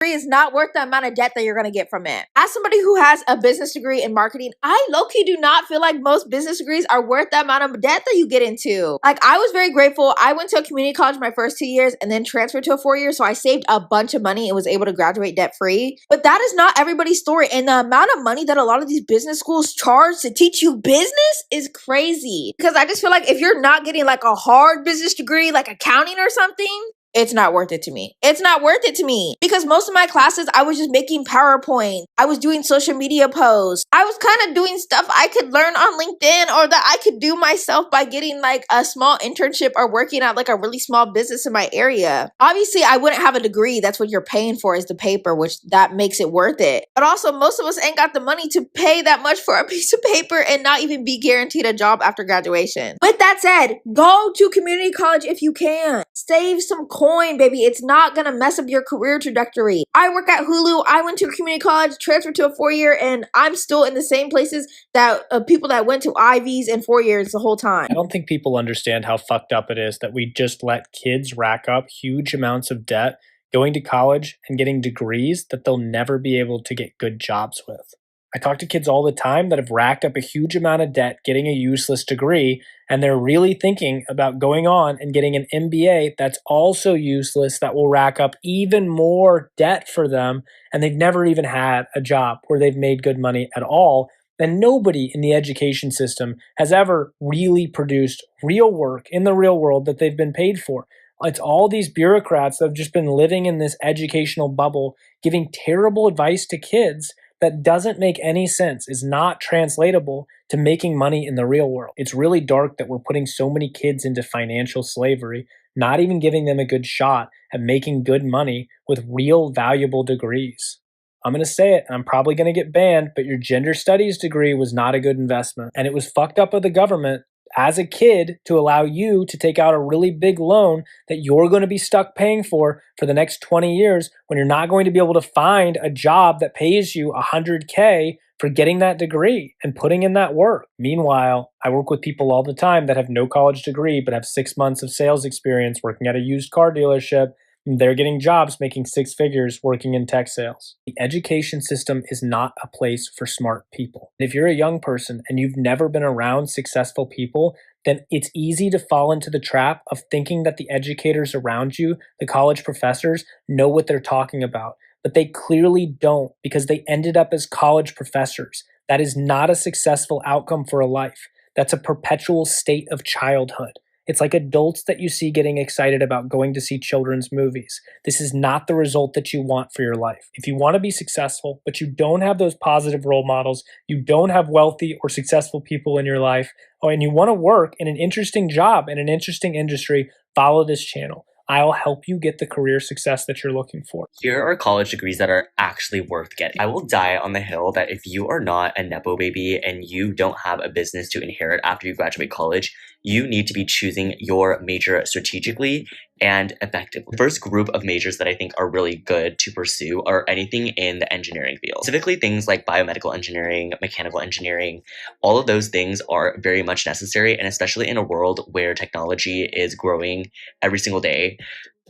degree is not worth the amount of debt that you're going to get from it. As somebody who has a business degree in marketing, I low-key do not feel like most business degrees are worth the amount of debt that you get into. Like, I was very grateful. I went to a community college my first 2 years and then transferred to a 4-year, so I saved a bunch of money and was able to graduate debt-free. But that is not everybody's story, and the amount of money that a lot of these business schools charge to teach you business is crazy. Because I just feel like if you're not getting like a hard business degree, like accounting or something, it's not worth it to me. It's not worth it to me because most of my classes, I was just making PowerPoint. I was doing social media posts. I was kind of doing stuff I could learn on LinkedIn or that I could do myself by getting like a small internship or working at like a really small business in my area. Obviously, I wouldn't have a degree. That's what you're paying for is the paper, which that makes it worth it. But also, most of us ain't got the money to pay that much for a piece of paper and not even be guaranteed a job after graduation. With that said, go to community college if you can. Save some coin, baby. It's not gonna mess up your career trajectory. I work at Hulu. I went to a community college, transferred to a 4-year, and I'm still in the same places that people that went to Ivies and 4 years the whole time. I don't think people understand how fucked up it is that we just let kids rack up huge amounts of debt going to college and getting degrees that they'll never be able to get good jobs with. I talk to kids all the time that have racked up a huge amount of debt getting a useless degree, and they're really thinking about going on and getting an MBA that's also useless that will rack up even more debt for them, and they've never even had a job where they've made good money at all. And nobody in the education system has ever really produced real work in the real world that they've been paid for. It's all these bureaucrats that have just been living in this educational bubble, giving terrible advice to kids that doesn't make any sense, is not translatable to making money in the real world. It's really dark that we're putting so many kids into financial slavery, not even giving them a good shot at making good money with real valuable degrees. I'm going to say it, and I'm probably going to get banned, but your gender studies degree was not a good investment. And it was fucked up of the government as a kid to allow you to take out a really big loan that you're going to be stuck paying for the next 20 years when you're not going to be able to find a job that pays you $100K for getting that degree and putting in that work. Meanwhile, I work with people all the time that have no college degree but have 6 months of sales experience working at a used car dealership. They're getting jobs making 6 figures working in tech sales. The education system is not a place for smart people. If you're a young person and you've never been around successful people, then it's easy to fall into the trap of thinking that the educators around you, the college professors, know what they're talking about. But they clearly don't because they ended up as college professors. That is not a successful outcome for a life. That's a perpetual state of childhood. It's like adults that you see getting excited about going to see children's movies. This is not the result that you want for your life. If you want to be successful, but you don't have those positive role models, you don't have wealthy or successful people in your life, and you want to work in an interesting job in an interesting industry, follow this channel. I'll help you get the career success that you're looking for. Here are college degrees that are actually worth getting. I will die on the hill that if you are not a Nepo baby and you don't have a business to inherit after you graduate college, you need to be choosing your major strategically and effectively. The first group of majors that I think are really good to pursue are anything in the engineering field. Specifically things like biomedical engineering, mechanical engineering, all of those things are very much necessary, and especially in a world where technology is growing every single day.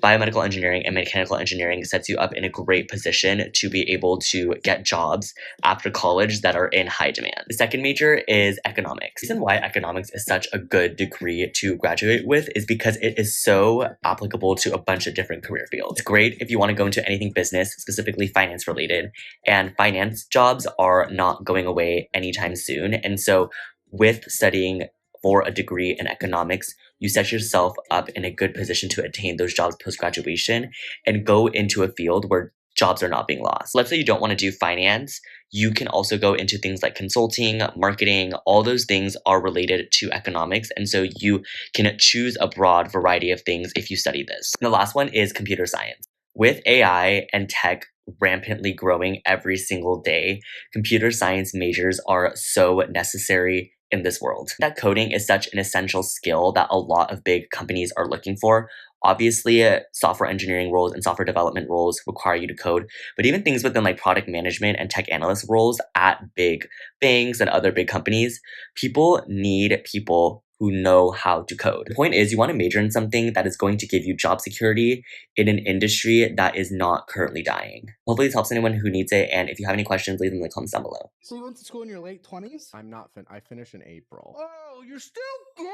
Biomedical engineering and mechanical engineering sets you up in a great position to be able to get jobs after college that are in high demand. The second major is economics. The reason why economics is such a good degree to graduate with is because it is so applicable to a bunch of different career fields. It's great if you want to go into anything business, specifically finance related, and finance jobs are not going away anytime soon. And so with studying for a degree in economics, you set yourself up in a good position to attain those jobs post-graduation and go into a field where jobs are not being lost. Let's say you don't want to do finance. You can also go into things like consulting, marketing. All those things are related to economics. And so you can choose a broad variety of things if you study this. And the last one is computer science. With AI and tech rampantly growing every single day, computer science majors are so necessary in this world. That coding is such an essential skill that a lot of big companies are looking for. Obviously, software engineering roles and software development roles require you to code, but even things within like product management and tech analyst roles at big banks and other big companies, people need people who know how to code. The point is, you want to major in something that is going to give you job security in an industry that is not currently dying. Hopefully this helps anyone who needs it, and if you have any questions, leave them in the comments down below. So you went to school in your late 20s? I'm not I finish in April. Oh, you're still going?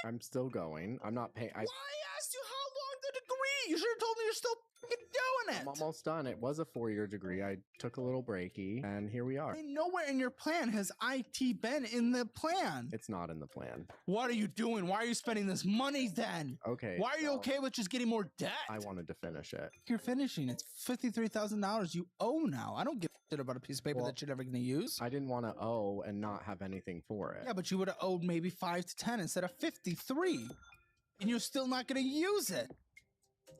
I'm still going. I'm not paying. Why I asked you how long the degree? You should have told me you're still fucking doing it. I'm almost done. It was a 4-year degree. I took a little breaky, and here we are. Hey, nowhere in your plan has IT been in the plan. It's not in the plan. What are you doing? Why are you spending this money then? Okay. Why are you okay with just getting more debt? I wanted to finish it. You're finishing. It's $53,000 you owe now. I don't give a shit about a piece of paper that you're never going to use. I didn't want to owe and not have anything for it. Yeah, but you would have owed maybe 5 to 10 instead of 53. And you're still not going to use it.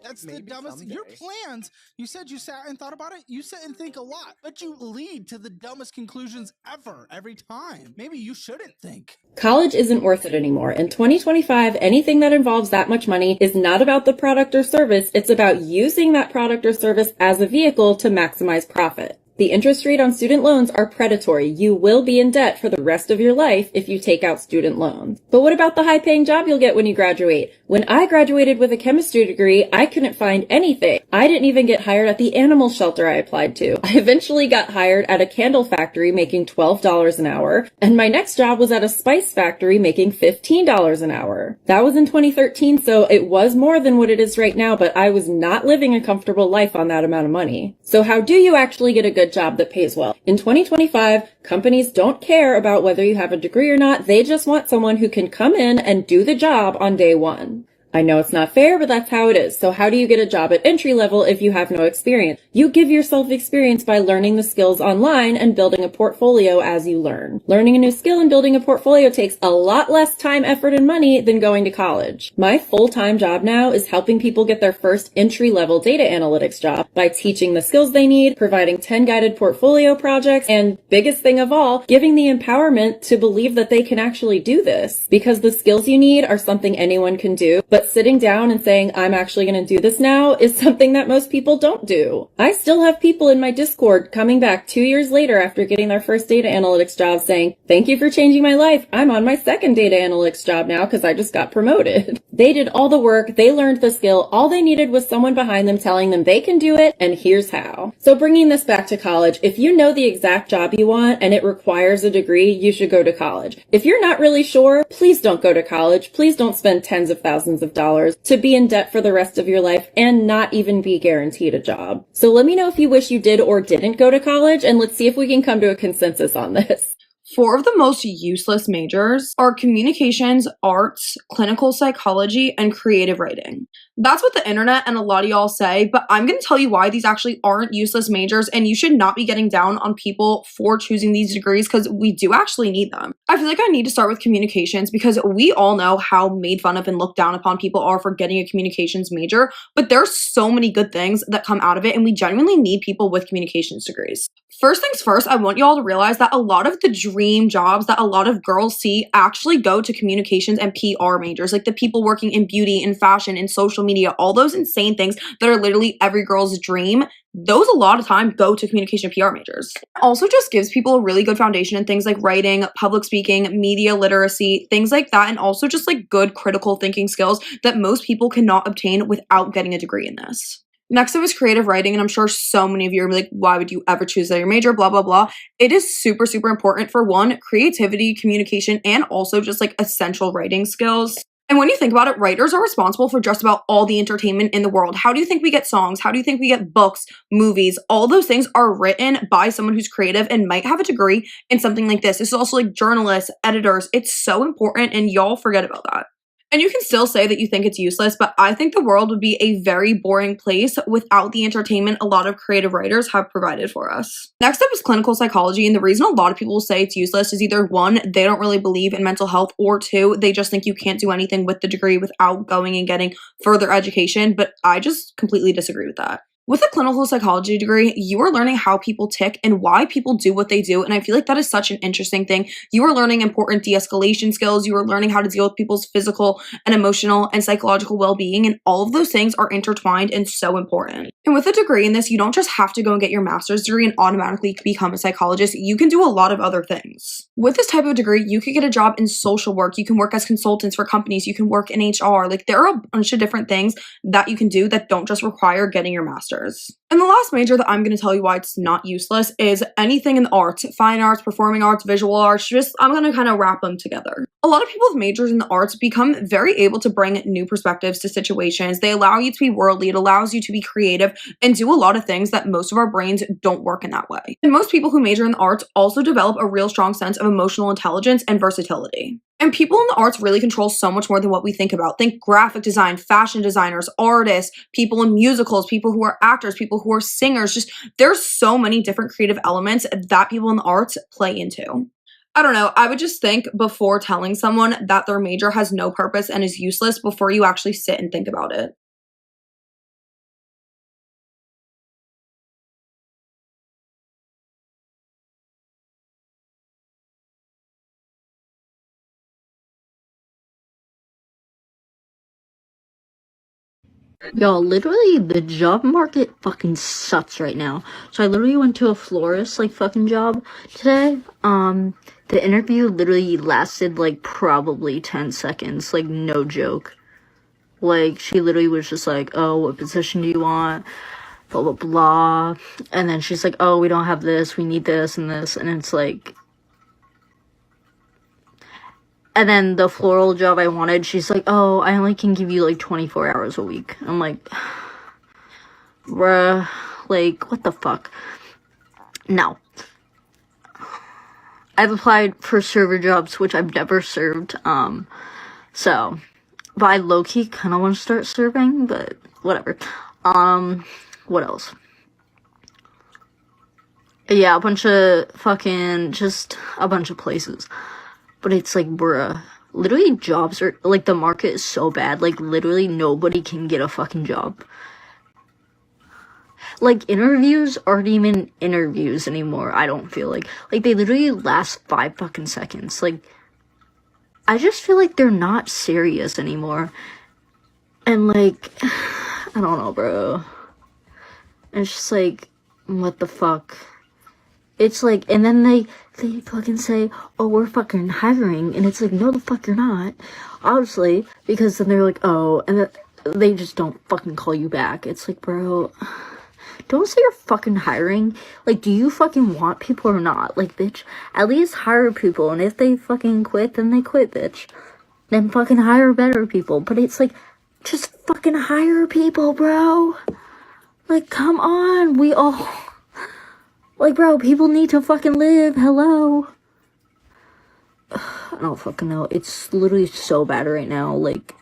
That's Maybe the dumbest. someday. Your plans, you said you sat and thought about it. You sit and think a lot, but you lead to the dumbest conclusions ever, every time. Maybe you shouldn't think. College isn't worth it anymore. In 2025, anything that involves that much money is not about the product or service. It's about using that product or service as a vehicle to maximize profit. The interest rate on student loans are predatory. You will be in debt for the rest of your life if you take out student loans. But what about the high-paying job you'll get when you graduate? When I graduated with a chemistry degree, I couldn't find anything. I didn't even get hired at the animal shelter I applied to. I eventually got hired at a candle factory making $12 an hour, and my next job was at a spice factory making $15 an hour. That was in 2013, so it was more than what it is right now, but I was not living a comfortable life on that amount of money. So how do you actually get a good job that pays well? In 2025, companies don't care about whether you have a degree or not. They just want someone who can come in and do the job on day one. I know it's not fair, but that's how it is. So how do you get a job at entry level if you have no experience? You give yourself experience by learning the skills online and building a portfolio as you learn. Learning a new skill and building a portfolio takes a lot less time, effort, and money than going to college. My full-time job now is helping people get their first entry-level data analytics job by teaching the skills they need, providing 10 guided portfolio projects, and biggest thing of all, giving the empowerment to believe that they can actually do this. Because the skills you need are something anyone can do, but sitting down and saying, I'm actually going to do this now is something that most people don't do. I still have people in my Discord coming back 2 years later after getting their first data analytics job saying, thank you for changing my life. I'm on my second data analytics job now because I just got promoted. They did all the work. They learned the skill. All they needed was someone behind them telling them they can do it, and here's how. So bringing this back to college, if you know the exact job you want and it requires a degree, you should go to college. If you're not really sure, please don't go to college. Please don't spend tens of thousands of dollars to be in debt for the rest of your life and not even be guaranteed a job. So let me know if you wish you did or didn't go to college, and let's see if we can come to a consensus on this. 4 of the most useless majors are communications, arts, clinical psychology, and creative writing. That's what the internet and a lot of y'all say, but I'm going to tell you why these actually aren't useless majors, and you should not be getting down on people for choosing these degrees because we do actually need them. I feel like I need to start with communications because we all know how made fun of and looked down upon people are for getting a communications major, but there's so many good things that come out of it, and we genuinely need people with communications degrees. First things first, I want y'all to realize that a lot of the dream jobs that a lot of girls see actually go to communications and PR majors, like the people working in beauty and fashion and social media, all those insane things that are literally every girl's dream. Those a lot of time go to communication and PR majors. It also just gives people a really good foundation in things like writing, public speaking, media literacy, things like that, and also just like good critical thinking skills that most people cannot obtain without getting a degree in this. Next up is creative writing, and I'm sure so many of you are like, why would you ever choose that your major, blah, blah, blah. It is super, super important for one, creativity, communication, and also just like essential writing skills. And when you think about it, writers are responsible for just about all the entertainment in the world. How do you think we get songs? How do you think we get books, movies? All those things are written by someone who's creative and might have a degree in something like this. This is also like journalists, editors. It's so important, and y'all forget about that. And you can still say that you think it's useless, but I think the world would be a very boring place without the entertainment a lot of creative writers have provided for us. Next up is clinical psychology, and the reason a lot of people say it's useless is either 1, they don't really believe in mental health, or 2, they just think you can't do anything with the degree without going and getting further education, but I just completely disagree with that. With a clinical psychology degree, you are learning how people tick and why people do what they do. And I feel like that is such an interesting thing. You are learning important de-escalation skills. You are learning how to deal with people's physical and emotional and psychological well-being. And all of those things are intertwined and so important. And with a degree in this, you don't just have to go and get your master's degree and automatically become a psychologist. You can do a lot of other things. With this type of degree, you could get a job in social work. You can work as consultants for companies. You can work in HR. Like, there are a bunch of different things that you can do that don't just require getting your master's. And the last major that I'm going to tell you why it's not useless is anything in the arts, fine arts, performing arts, visual arts. I'm going to kind of wrap them together. A lot of people with majors in the arts become very able to bring new perspectives to situations. They allow you to be worldly. It allows you to be creative and do a lot of things that most of our brains don't work in that way. And most people who major in the arts also develop a real strong sense of emotional intelligence and versatility. And people in the arts really control so much more than what we think about. Think graphic design, fashion designers, artists, people in musicals, people who are actors, people who are singers. Just there's so many different creative elements that people in the arts play into. I don't know. I would just think before telling someone that their major has no purpose and is useless before you actually sit and think about it. Yo, literally, the job market fucking sucks right now. So I literally went to a florist, like, fucking job today. The interview literally lasted, like, probably 10 seconds. Like, no joke. Like, she literally was just like, oh, what position do you want? Blah, blah, blah. And then she's like, oh, we don't have this, we need this and this. And it's like... And then the floral job I wanted, she's like, oh, I only can give you, like, 24 hours a week. I'm like, bruh, like, what the fuck? No. I've applied for server jobs, which I've never served, so, but I low-key kind of want to start serving, but whatever. What else? Yeah, a bunch of fucking, just a bunch of places. But it's like, bruh, literally jobs are, like, the market is so bad, like, literally nobody can get a fucking job. Like, interviews aren't even interviews anymore, I don't feel like. Like, they literally last 5 fucking seconds. Like, I just feel like they're not serious anymore. And, like, I don't know, bro. It's just like, what the fuck? It's like, and then they fucking say, oh, we're fucking hiring, and it's like, no, the fuck you're not, obviously, because then they're like, oh, and then they just don't fucking call you back. It's like, bro, don't say you're fucking hiring. Like, do you fucking want people or not? Like, bitch, at least hire people, and if they fucking quit, then they quit, bitch. Then fucking hire better people. But it's like, just fucking hire people, bro. Like, come on, we all... Like, bro, people need to fucking live. Hello. I don't fucking know. It's literally so bad right now. Like,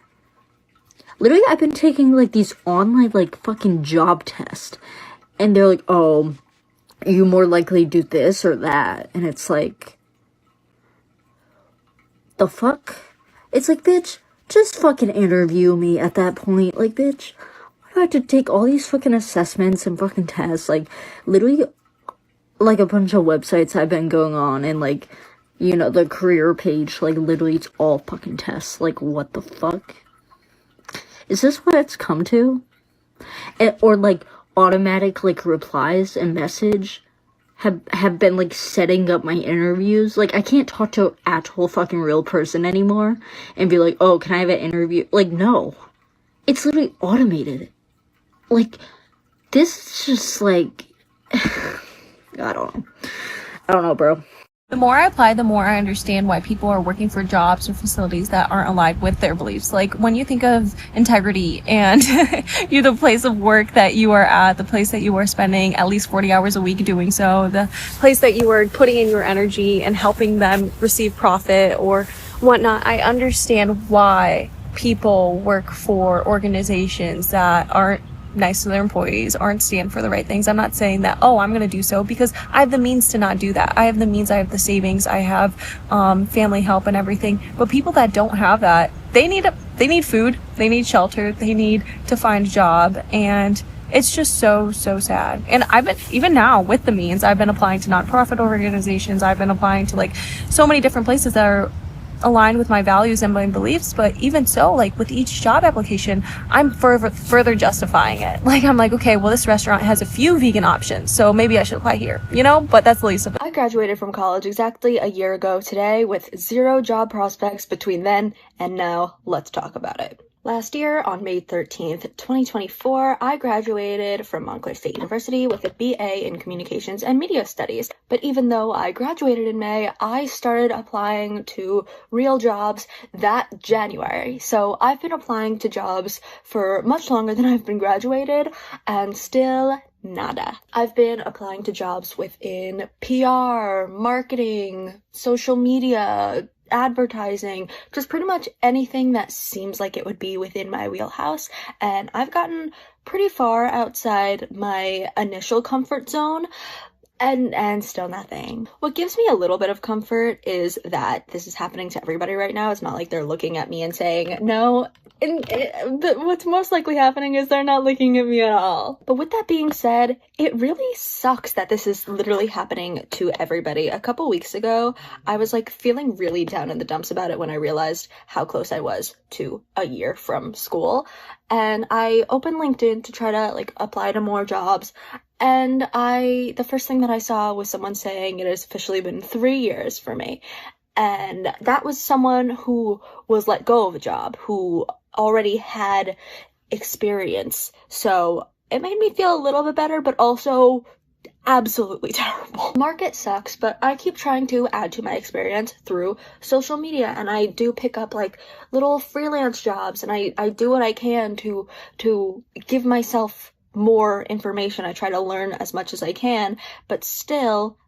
literally, I've been taking, like, these online, like, fucking job tests. And they're like, oh, you more likely do this or that. And it's like, the fuck? It's like, bitch, just fucking interview me at that point. Like, bitch, why do I have to take all these fucking assessments and fucking tests? Like, literally... like, a bunch of websites I've been going on, and, like, you know, the career page, like, literally, it's all fucking tests. Like, what the fuck? Is this what it's come to? Or, like, automatic, like, replies and message have been, like, setting up my interviews. Like, I can't talk to an actual fucking real person anymore and be like, oh, can I have an interview? Like, no. It's literally automated. Like, this is just, like... I don't know, bro. The more I apply, the more I understand why people are working for jobs or facilities that aren't aligned with their beliefs. Like, when you think of integrity and you're the place of work that you are at, the place that you are spending at least 40 hours a week doing so, the place that you are putting in your energy and helping them receive profit or whatnot, I understand why people work for organizations that aren't nice to their employees, aren't stand for the right things. I'm not saying that, oh, I'm going to do so, because I have the means to not do that. I have the means, I have the savings, I have family help and everything. But people that don't have that, they need food, they need shelter, they need to find a job. And it's just so sad. And I've been, even now with the means, I've been applying to nonprofit organizations. I've been applying to like so many different places that are aligned with my values and my beliefs. But even so, like with each job application, I'm further justifying it. Like I'm like, okay, well, this restaurant has a few vegan options, so maybe I should apply here, you know? But that's the least of it. I graduated from college exactly a year ago today with 0 job prospects between then and now. Let's talk about it. Last year, on May 13th, 2024, I graduated from Montclair State University with a BA in Communications and Media Studies. But even though I graduated in May, I started applying to real jobs that January. So I've been applying to jobs for much longer than I've been graduated, and still nada. I've been applying to jobs within PR, marketing, social media, advertising, just pretty much anything that seems like it would be within my wheelhouse, and I've gotten pretty far outside my initial comfort zone, and still nothing. What gives me a little bit of comfort is that this is happening to everybody right now. It's not like they're looking at me and saying no. But what's most likely happening is they're not looking at me at all. But with that being said, it really sucks that this is literally happening to everybody. A couple weeks ago, I was like feeling really down in the dumps about it when I realized how close I was to a year from school. And I opened LinkedIn to try to like apply to more jobs. And the first thing that I saw was someone saying it has officially been 3 years for me. And that was someone who was let go of a job, who already had experience. So it made me feel a little bit better, but also absolutely terrible. Market sucks, but I keep trying to add to my experience through social media, and I do pick up like little freelance jobs, and I do what I can to give myself more information. I try to learn as much as I can, but still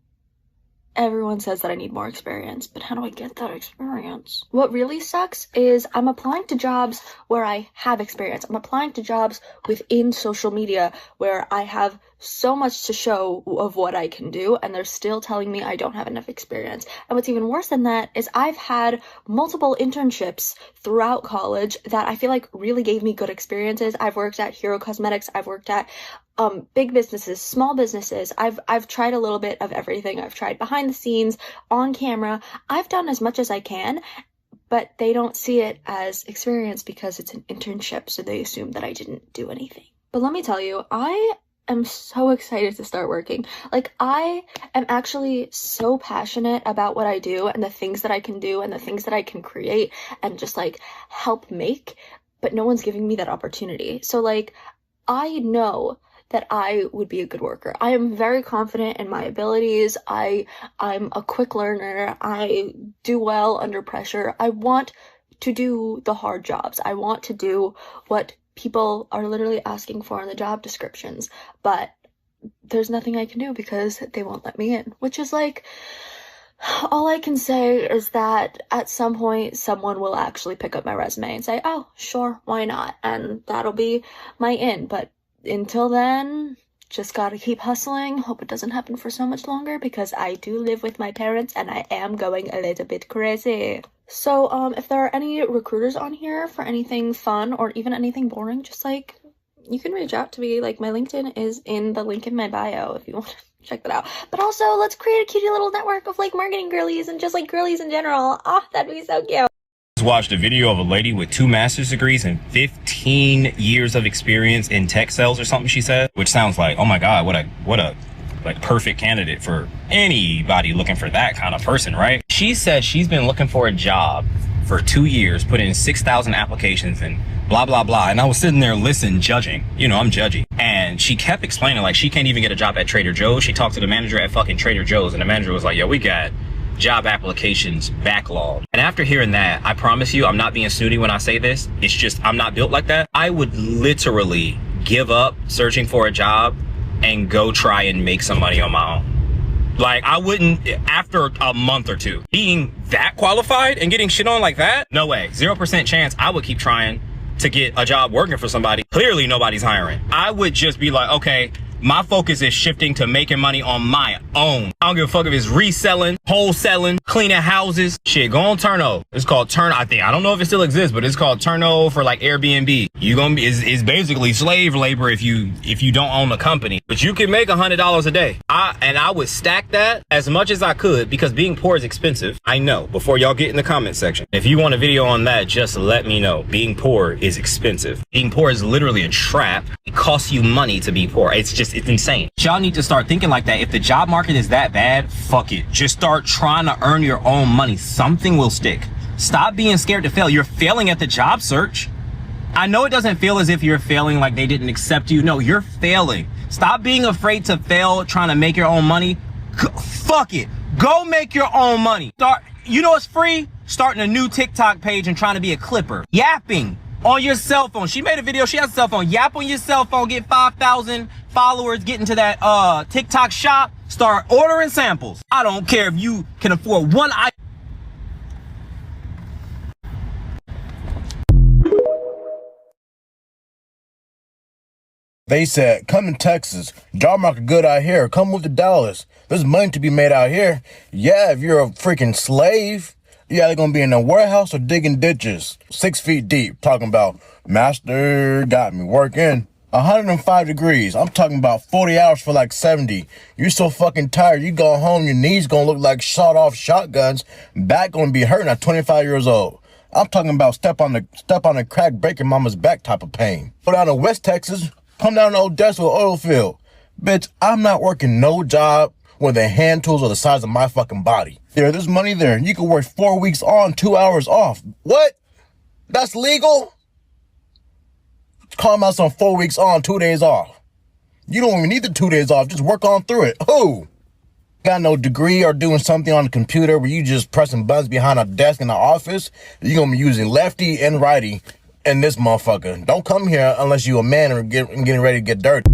everyone says that I need more experience, but how do I get that experience? What really sucks is I'm applying to jobs where I have experience. I'm applying to jobs within social media where I have so much to show of what I can do, and they're still telling me I don't have enough experience. And what's even worse than that is I've had multiple internships throughout college that I feel like really gave me good experiences. I've worked at Hero Cosmetics, I've worked at big businesses, small businesses. I've tried a little bit of everything. I've tried behind the scenes, on camera. I've done as much as I can, but they don't see it as experience because it's an internship, so they assume that I didn't do anything. But let me tell you, I am so excited to start working. Like, I am actually so passionate about what I do and the things that I can do and the things that I can create and just like help make, but no one's giving me that opportunity. So like, I know that I would be a good worker. I am very confident in my abilities. I'm a quick learner. I do well under pressure. I want to do the hard jobs. I want to do what people are literally asking for in the job descriptions, but there's nothing I can do because they won't let me in, which is like, all I can say is that at some point someone will actually pick up my resume and say, oh, sure, why not? And that'll be my in. But until then, just gotta keep hustling. Hope it doesn't happen for so much longer because I do live with my parents and I am going a little bit crazy. So if there are any recruiters on here for anything fun or even anything boring, just like, you can reach out to me. Like, my LinkedIn is in the link in my bio if you want to check that out. But also, let's create a cutie little network of like marketing girlies and just like girlies in general. Oh, that'd be so cute. Watched a video of a lady with 2 master's degrees and 15 years of experience in tech sales or something, she said, which sounds like, oh my God, what a like perfect candidate for anybody looking for that kind of person, right? She said she's been looking for a job for 2 years, put in 6,000 applications and blah, blah, blah. And I was sitting there listening, judging, you know, I'm judgy. And she kept explaining like she can't even get a job at Trader Joe's. She talked to the manager at fucking Trader Joe's and the manager was like, yo, we got job applications backlog. And after hearing that, I promise you, I'm not being snooty when I say this. It's just, I'm not built like that. I would literally give up searching for a job and go try and make some money on my own. Like, I wouldn't, after a month or two, being that qualified and getting shit on like that, no way. 0% chance I would keep trying to get a job working for somebody. Clearly nobody's hiring. I would just be like, okay, My focus is shifting to making money on my own. I don't give a fuck if it's reselling, wholesaling, cleaning houses. Shit, go on Turno. It's called Turn. I don't know if it still exists, but it's called Turno for like Airbnb. You gonna be it's basically slave labor if you don't own a company, but you can make $100 a day. I would stack that as much as I could because being poor is expensive. I know. Before y'all get in the comment section, if you want a video on that, just let me know. Being poor is expensive. Being poor is literally a trap. It costs you money to be poor. It's insane. Y'all need to start thinking like that. If the job market is that bad, fuck it. Just start trying to earn your own money. Something will stick. Stop being scared to fail. You're failing at the job search. I know it doesn't feel as if you're failing, like they didn't accept you. No, you're failing. Stop being afraid to fail, trying to make your own money. Fuck it. Go make your own money. You know it's free? Starting a new TikTok page and trying to be a clipper. Yapping on your cell phone. She made a video. She has a cell phone. Yap on your cell phone. Get 5,000 followers. Get into that TikTok shop. Start ordering samples. I don't care if you can afford one item. They said, come to Texas. Job market good out here. Come move to Dallas. There's money to be made out here. Yeah, if you're a freaking slave, you're either going to be in a warehouse or digging ditches 6 feet deep. Talking about, master got me working. 105 degrees. I'm talking about 40 hours for like 70. You're so fucking tired. You go home, your knees going to look like shot off shotguns. Back going to be hurting at 25 years old. I'm talking about step on the crack, break your mama's back type of pain. Go down to West Texas. Come down to Odessa oil field. Bitch, I'm not working no job where the hand tools are the size of my fucking body. There's money there. You can work 4 weeks on, 2 hours off. What? That's legal? Call them out some 4 weeks on, 2 days off. You don't even need the 2 days off. Just work on through it. Who? Got no degree or doing something on the computer where you just pressing buttons behind a desk in the office? You're going to be using lefty and righty in this motherfucker. Don't come here unless you a man or getting ready to get dirty.